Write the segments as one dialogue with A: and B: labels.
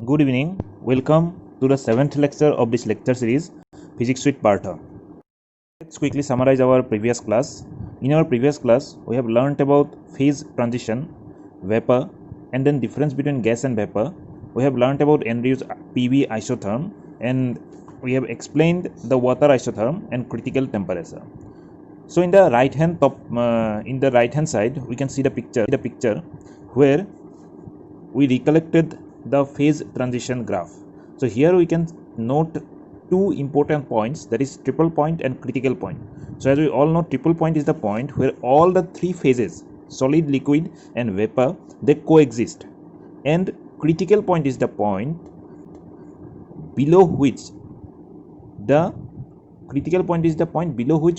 A: Good evening. Welcome to the 7th lecture of this lecture series, Physics with Partha. Let's quickly summarize our previous class. In our previous class, we have learnt about phase transition, vapor, and then difference between gas and vapor. We have learnt about Andrew's PV isotherm, and we have explained the water isotherm and critical temperature. So in the right hand side, we can see the picture where we recollected the phase transition graph. So here we can note two important points, that is triple point and critical point. So as we all know, triple point is the point where all the three phases, solid, liquid and vapor, they coexist, and critical point is the point below which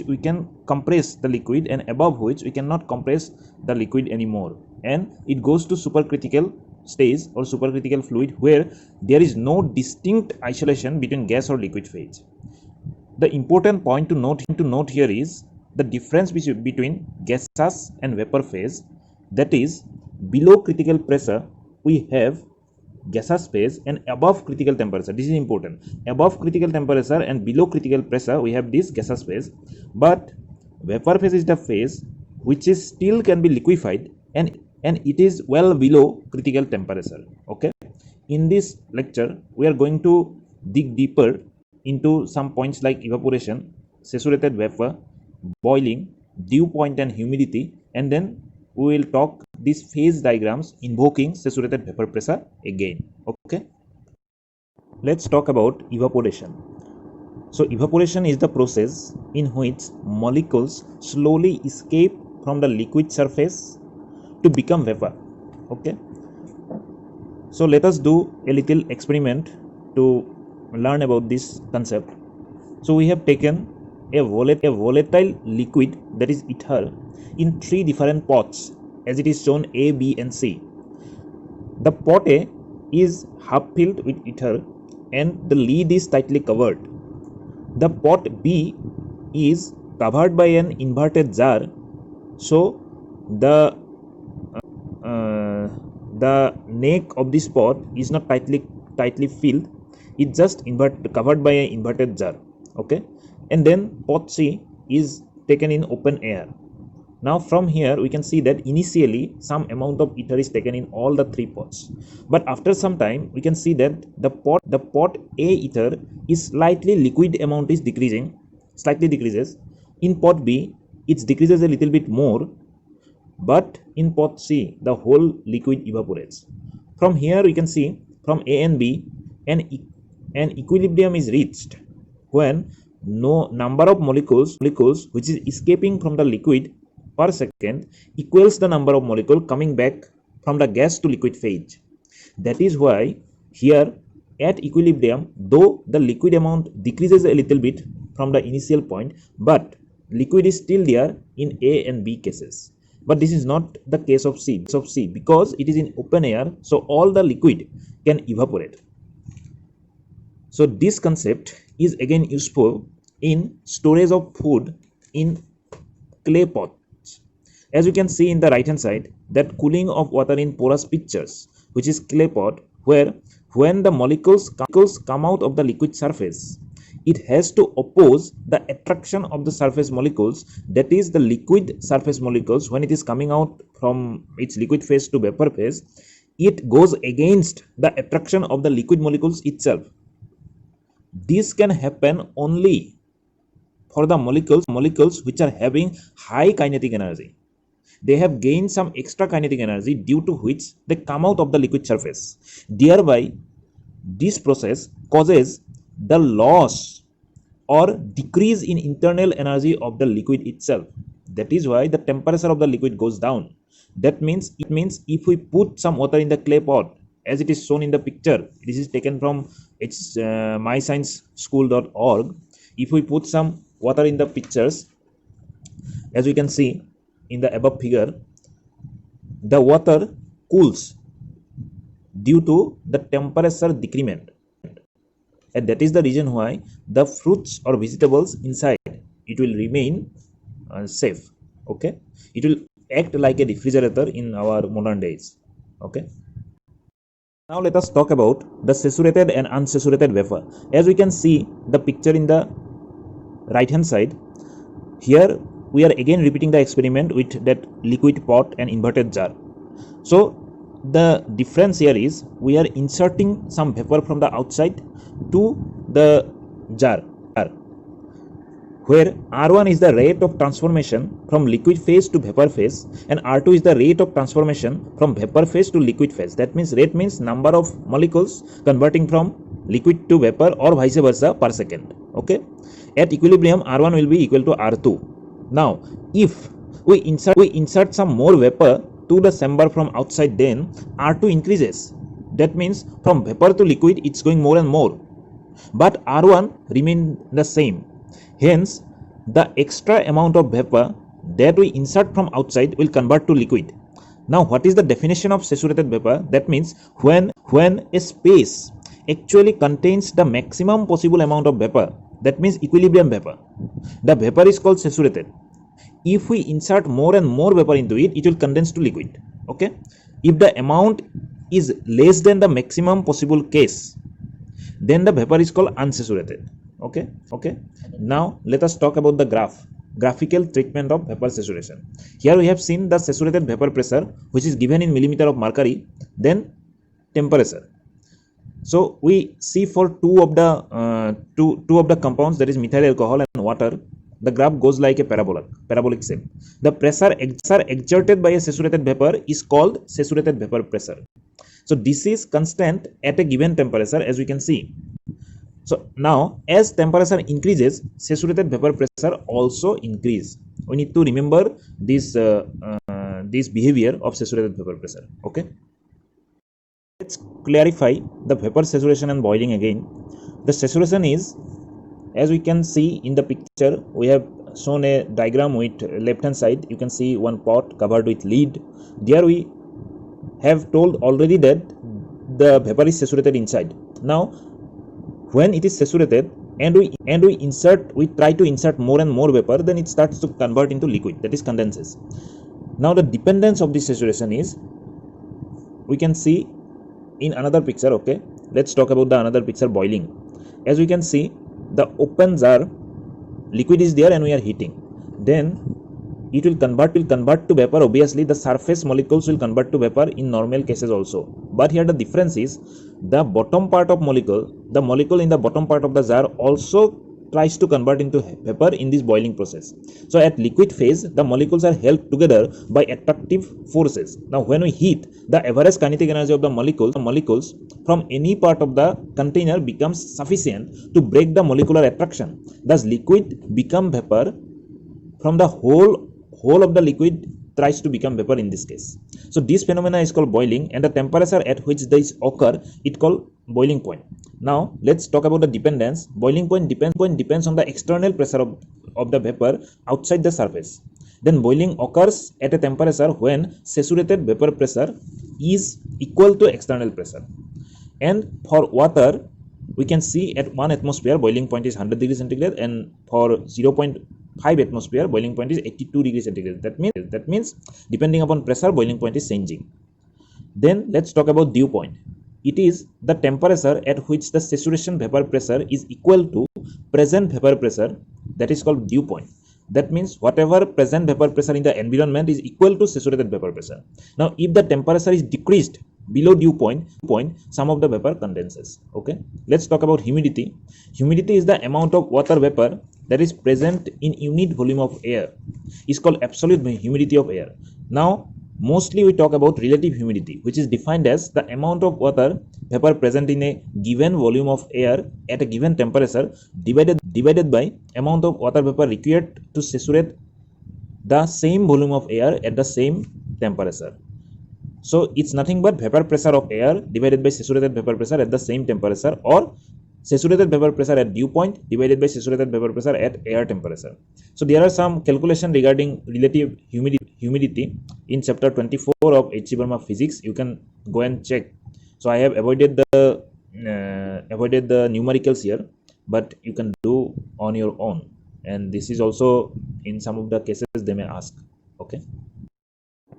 A: we can compress the liquid and above which we cannot compress the liquid anymore, and it goes to supercritical stage or supercritical fluid where there is no distinct isolation between gas or liquid phase. The important point to note here is the difference between gaseous and vapor phase, that is below critical pressure we have gaseous phase and above critical temperature. This is important. Above critical temperature and below critical pressure we have this gaseous phase, but vapor phase is the phase which is still can be liquefied and it is well below critical temperature. Okay, in this lecture we are going to dig deeper into some points like evaporation, saturated vapor, boiling, dew point and humidity, and then we will talk these phase diagrams invoking saturated vapor pressure again. Okay, let's talk about evaporation. So evaporation is the process in which molecules slowly escape from the liquid surface to become vapor. Okay, so let us do a little experiment to learn about this concept. So we have taken a volatile liquid, that is ether, in three different pots as it is shown A, B and C. The pot A is half filled with ether and the lid is tightly covered. The pot B is covered by an inverted jar, so the neck of this pot is not tightly filled, it's just covered by an inverted jar. Okay, and then pot C is taken in open air. Now from here we can see that initially some amount of ether is taken in all the three pots, but after some time we can see that the pot A ether is slightly liquid amount is slightly decreases. In pot B it decreases a little bit more, but in pot C the whole liquid evaporates. From here we can see from A and B an equilibrium is reached when no number of molecules which is escaping from the liquid per second equals the number of molecules coming back from the gas to liquid phase. That is why here at equilibrium, though the liquid amount decreases a little bit from the initial point, but liquid is still there in A and B cases. But this is not the case of C because it is in open air, so all the liquid can evaporate. So this concept is again useful in storage of food in clay pots. As you can see in the right hand side, that cooling of water in porous pitchers, which is clay pot, where when the molecules come out of the liquid surface, it has to oppose the attraction of the surface molecules, that is the liquid surface molecules. When it is coming out from its liquid phase to vapor phase, it goes against the attraction of the liquid molecules itself. This can happen only for the molecules which are having high kinetic energy. They have gained some extra kinetic energy due to which they come out of the liquid surface. Thereby, this process causes the loss or decrease in internal energy of the liquid itself. That is why the temperature of the liquid goes down. That means if we put some water in the clay pot, as it is shown in the picture, this is taken from myscienceschool.org. If we put some water in the pitchers, as we can see in the above figure, the water cools due to the temperature decrement, and that is the reason why the fruits or vegetables inside it will remain safe. Okay, it will act like a refrigerator in our modern days. Okay, Now let us talk about the saturated and unsaturated vapor. As we can see the picture in the right hand side, here we are again repeating the experiment with that liquid pot and inverted jar. So the difference here is we are inserting some vapor from the outside to the jar, where R1 is the rate of transformation from liquid phase to vapor phase and R2 is the rate of transformation from vapor phase to liquid phase. That means rate means number of molecules converting from liquid to vapor or vice versa per second. Okay, at equilibrium R1 will be equal to R2. Now if we insert some more vapor to the chamber from outside, then R2 increases. That means from vapor to liquid it's going more and more, but R1 remain the same. Hence, the extra amount of vapor that we insert from outside will convert to liquid. Now, what is the definition of saturated vapor? That means when a space actually contains the maximum possible amount of vapor, that means equilibrium vapor, the vapor is called saturated. If we insert more and more vapor into it, it will condense to liquid. Okay. If the amount is less than the maximum possible case, then the vapor is called unsaturated. Okay. Now let us talk about the graphical treatment of vapor saturation. Here we have seen the saturated vapor pressure, which is given in millimeter of mercury, then temperature. So we see for two of the compounds, that is methyl alcohol and water, the graph goes like a parabolic shape. The pressure exerted by a saturated vapor is called saturated vapor pressure. So this is constant at a given temperature, as we can see. So now as temperature increases, saturated vapor pressure also increase. We need to remember this behavior of saturated vapor pressure. Okay. Let's clarify the vapor saturation and boiling again. The saturation is, as we can see in the picture, we have shown a diagram with left hand side. You can see one pot covered with lead. There we have told already that the vapor is saturated inside. Now when it is saturated and we try to insert more and more vapor, then it starts to convert into liquid, that is condenses. Now the dependence of this saturation is, we can see in another picture. Okay, let's talk about the another picture, boiling. As we can see, the open jar, liquid is there and we are heating, then it will convert to vapor. Obviously the surface molecules will convert to vapor in normal cases also, but here the difference is the bottom part of the molecule in the bottom part of the jar also tries to convert into vapor in this boiling process. So at liquid phase, the molecules are held together by attractive forces. Now when we heat, the average kinetic energy of the molecules from any part of the container becomes sufficient to break the molecular attraction. Thus liquid become vapor from the whole of the liquid tries to become vapor in this case. So this phenomena is called boiling, and the temperature at which this occur, it called boiling point. Now let's talk about the dependence. Boiling point depends on the external pressure of the vapor outside the surface. Then boiling occurs at a temperature when saturated vapor pressure is equal to external pressure. And for water, we can see at 1 atmosphere boiling point is 100 degrees centigrade, and for 0.5 atmosphere boiling point is 82 degrees centigrade. That means depending upon pressure, boiling point is changing. Then let's talk about dew point. It is the temperature at which the saturation vapor pressure is equal to present vapor pressure, that is called dew point. That means whatever present vapor pressure in the environment is equal to saturated vapor pressure. Now if the temperature is decreased below dew point, some of the vapor condenses. Okay, let's talk about humidity. Humidity is the amount of water vapor that is present in unit volume of air, is called absolute humidity of air. Now mostly we talk about relative humidity, which is defined as the amount of water vapor present in a given volume of air at a given temperature divided by amount of water vapor required to saturate the same volume of air at the same temperature. So it's nothing but vapor pressure of air divided by saturated vapor pressure at the same temperature, or saturated vapor pressure at dew point divided by saturated vapor pressure at air temperature. So there are some calculation regarding relative humidity in chapter 24 of H.C. Verma physics. You can go and check. So I have avoided the numericals here, but you can do on your own, and this is also in some of the cases they may ask. Okay.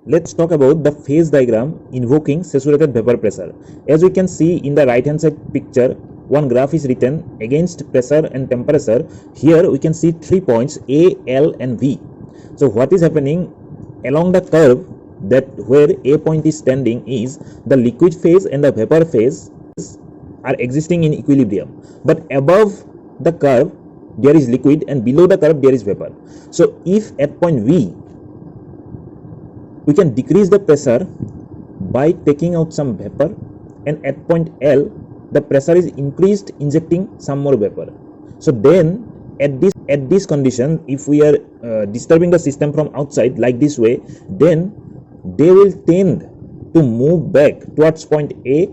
A: Let's talk about the phase diagram invoking saturated vapor pressure. As we can see in the right hand side picture, one graph is written against pressure and temperature. Here we can see 3 points A, L and V. So what is happening along the curve, that where A point is standing, is the liquid phase and the vapor phase are existing in equilibrium, but above the curve there is liquid and below the curve there is vapor. So if at point V we can decrease the pressure by taking out some vapor, and at point L the pressure is increased injecting some more vapor. So then at this condition, if we are disturbing the system from outside like this way, then they will tend to move back towards point A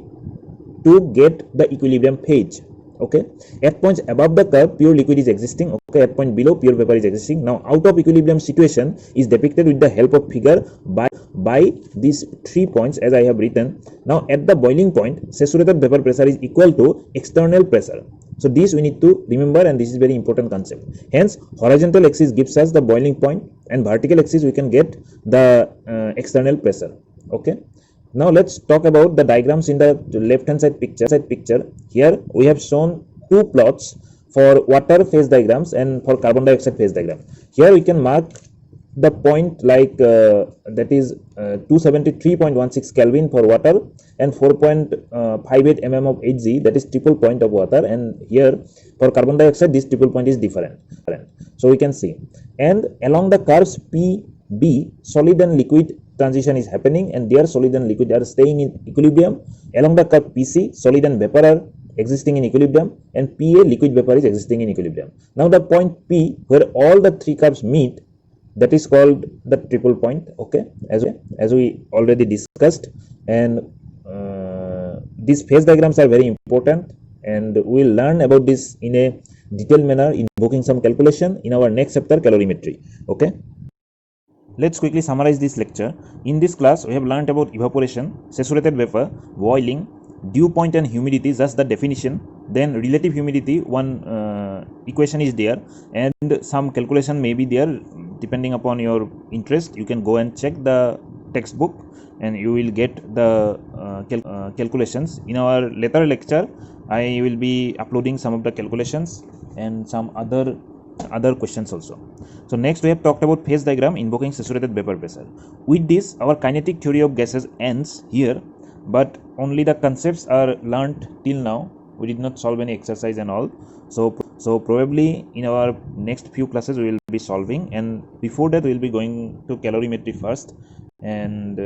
A: to get the equilibrium phase. Okay, at points above the curve pure liquid is existing. Okay, at point below pure vapor is existing. Now out of equilibrium situation is depicted with the help of figure by these 3 points as I have written. Now at the boiling point, saturated vapor pressure is equal to external pressure. So this we need to remember, and this is very important concept. Hence horizontal axis gives us the boiling point, and vertical axis we can get the external pressure. Okay, now let's talk about the diagrams in the left hand side picture. Here we have shown two plots for water phase diagrams and for carbon dioxide phase diagram. Here we can mark the point like that is 273.16 Kelvin for water and 4.58 mm of Hg, that is triple point of water, and here for carbon dioxide this triple point is different. So we can see, and along the curves PB solid and liquid transition is happening, and there solid and liquid are staying in equilibrium. Along the curve PC solid and vapor are existing in equilibrium, and PA liquid vapor is existing in equilibrium. Now the point P where all the three curves meet, that is called the triple point. Okay, as we already discussed, and these phase diagrams are very important, and we will learn about this in a detailed manner invoking some calculation in our next chapter, calorimetry. Okay, let's quickly summarize this lecture. In this class we have learned about evaporation, saturated vapor, boiling, dew point and humidity, just the definition. Then relative humidity, one equation is there, and some calculation may be there depending upon your interest. You can go and check the textbook and you will get the calculations. In our later lecture I will be uploading some of the calculations and some other questions also. So next we have talked about phase diagram invoking saturated vapor pressure. With this our kinetic theory of gases ends here, but only the concepts are learnt till now. We did not solve any exercise and all. So probably in our next few classes we will be solving, and before that we will be going to calorimetry first, and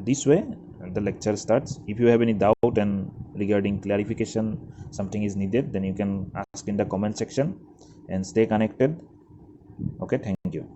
A: this way the lecture starts. If you have any doubt and regarding clarification something is needed, then you can ask in the comment section, and stay connected. Okay, thank you.